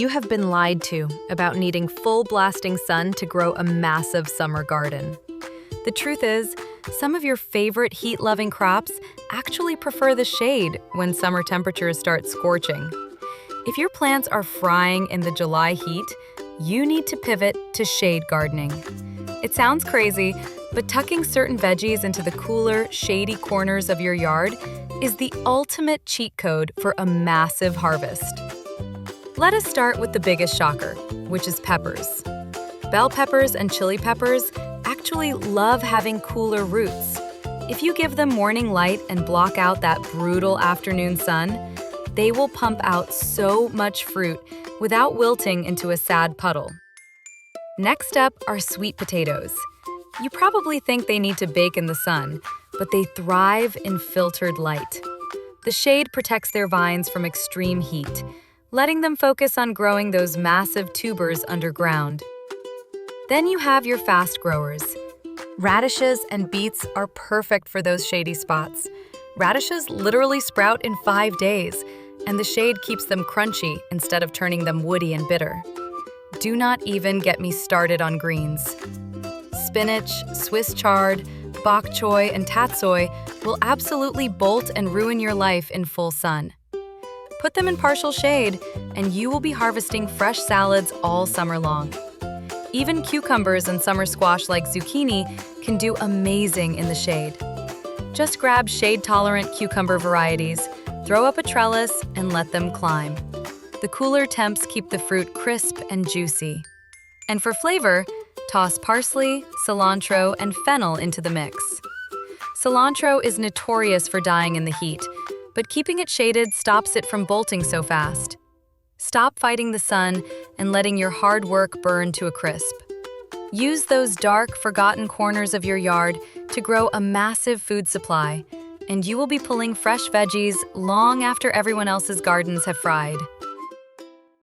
You have been lied to about needing full blasting sun to grow a massive summer garden. The truth is, some of your favorite heat-loving crops actually prefer the shade when summer temperatures start scorching. If your plants are frying in the July heat, you need to pivot to shade gardening. It sounds crazy, but tucking certain veggies into the cooler, shady corners of your yard is the ultimate cheat code for a massive harvest. Let us start with the biggest shocker, which is peppers. Bell peppers and chili peppers actually love having cooler roots. If you give them morning light and block out that brutal afternoon sun, they will pump out so much fruit without wilting into a sad puddle. Next up are sweet potatoes. You probably think they need to bake in the sun, but they thrive in filtered light. The shade protects their vines from extreme heat, letting them focus on growing those massive tubers underground. Then you have your fast growers. Radishes and beets are perfect for those shady spots. Radishes literally sprout in 5 days, and the shade keeps them crunchy instead of turning them woody and bitter. Do not even get me started on greens. Spinach, Swiss chard, bok choy, and tatsoi will absolutely bolt and ruin your life in full sun. Put them in partial shade, and you will be harvesting fresh salads all summer long. Even cucumbers and summer squash like zucchini can do amazing in the shade. Just grab shade-tolerant cucumber varieties, throw up a trellis, and let them climb. The cooler temps keep the fruit crisp and juicy. And for flavor, toss parsley, cilantro, and fennel into the mix. Cilantro is notorious for dying in the heat, but keeping it shaded stops it from bolting so fast. Stop fighting the sun and letting your hard work burn to a crisp. Use those dark, forgotten corners of your yard to grow a massive food supply, and you will be pulling fresh veggies long after everyone else's gardens have fried.